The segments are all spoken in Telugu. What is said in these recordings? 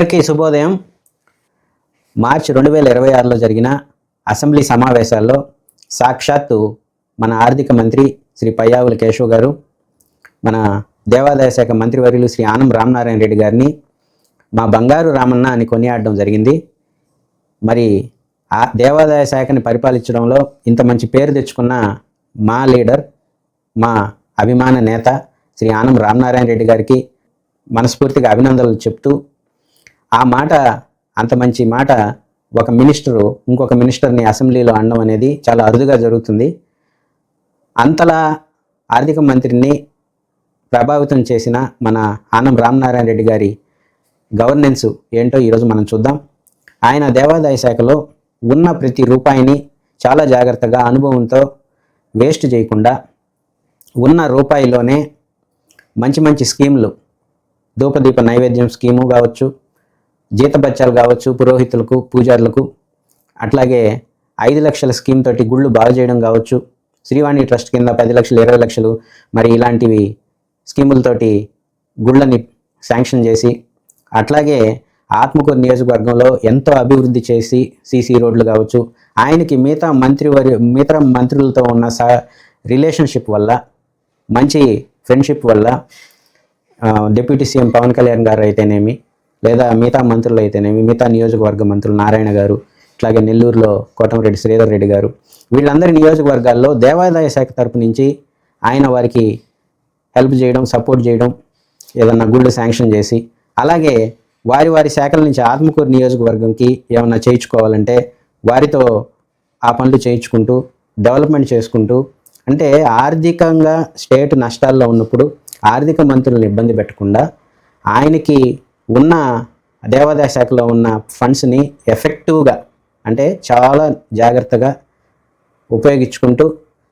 అందరికీ శుభోదయం. మార్చి 2026లో జరిగిన అసెంబ్లీ సమావేశాల్లో సాక్షాత్తు మన ఆర్థిక మంత్రి శ్రీ పయ్యావుల కేశవ్ గారు, మన దేవాదాయ శాఖ మంత్రివర్యులు శ్రీ ఆనం రామనారాయణ రెడ్డి గారిని మా బంగారు రామన్న అని కొనియాడడం జరిగింది. మరి ఆ దేవాదాయ శాఖని పరిపాలించడంలో ఇంత మంచి పేరు తెచ్చుకున్న మా లీడర్, మా అభిమాన నేత శ్రీ ఆనం రామనారాయణ రెడ్డి గారికి మనస్ఫూర్తిగా అభినందనలు చెప్తూ, ఆ మాట, అంత మంచి మాట ఒక మినిస్టరు ఇంకొక మినిస్టర్ని అసెంబ్లీలో అనడం అనేది చాలా అరుదుగా జరుగుతుంది. అంతలా ఆర్థిక మంత్రిని ప్రభావితం చేసిన మన ఆనం రామనారాయణ రెడ్డి గారి గవర్నెన్స్ ఏంటో ఈరోజు మనం చూద్దాం. ఆయన దేవాదాయ శాఖలో ఉన్న ప్రతి రూపాయిని చాలా జాగ్రత్తగా, అనుభవంతో వేస్ట్ చేయకుండా ఉన్న రూపాయిలోనే మంచి మంచి స్కీములు, ధూపదీప నైవేద్యం స్కీము కావచ్చు, జీతబత్యాలు కావచ్చు పురోహితులకు, పూజారులకు, అట్లాగే 5 లక్షల స్కీమ్ తోటి గుళ్ళు బాగు చేయడం కావచ్చు, శ్రీవాణి ట్రస్ట్ కింద 10 లక్షలు, 20 లక్షలు, మరి ఇలాంటివి స్కీములతోటి గుళ్ళని శాంక్షన్ చేసి, అట్లాగే ఆత్మకూరు నియోజకవర్గంలో ఎంతో అభివృద్ధి చేసి సీసీ రోడ్లు కావచ్చు, ఆయనకి మిగతా మంత్రులతో ఉన్న రిలేషన్షిప్ వల్ల, మంచి ఫ్రెండ్షిప్ వల్ల డిప్యూటీ సీఎం పవన్ కళ్యాణ్ గారు అయితేనేమి, లేదా మిగతా మంత్రులు అయితేనేమి, మిగతా నియోజకవర్గ మంత్రులు నారాయణ గారు, ఇట్లాగే నెల్లూరులో కోటమిరెడ్డి శ్రీధర్ రెడ్డి గారు, వీళ్ళందరి నియోజకవర్గాల్లో దేవాదాయ శాఖ తరపు నుంచి ఆయన వారికి హెల్ప్ చేయడం, సపోర్ట్ చేయడం, ఏదన్నా గుళ్ళు శాంక్షన్ చేసి, అలాగే వారి శాఖల నుంచి ఆత్మకూరు నియోజకవర్గంకి ఏమన్నా చేయించుకోవాలంటే వారితో ఆ పనులు చేయించుకుంటూ, డెవలప్మెంట్ చేసుకుంటూ, అంటే ఆర్థికంగా స్టేట్ నష్టాల్లో ఉన్నప్పుడు ఆర్థిక మంత్రులను ఇబ్బంది పెట్టకుండా ఆయనకి ఉన్న దేవాదాయ శాఖలో ఉన్న ఫండ్స్ని ఎఫెక్టివ్గా, అంటే చాలా జాగ్రత్తగా ఉపయోగించుకుంటూ,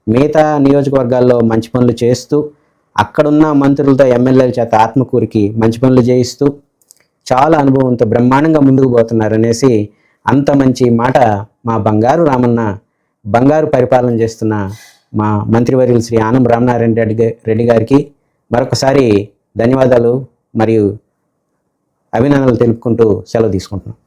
మిగతా నియోజకవర్గాల్లో మంచి పనులు చేస్తూ, అక్కడున్న మంత్రులతో, ఎమ్మెల్యేల చేత ఆత్మకూరికి మంచి పనులు చేయిస్తూ చాలా అనుభవంతో బ్రహ్మాండంగా ముందుకు పోతున్నారనేసి అంత మంచి మాట మా బంగారు రామన్న, బంగారు పరిపాలన చేస్తున్న మా మంత్రివర్యులు శ్రీ ఆనం రామనారాయణ రెడ్డి గారికి మరొకసారి ధన్యవాదాలు మరియు అభినందనలు తెలుపుకుంటూ సెలవు తీసుకుంటున్నాం.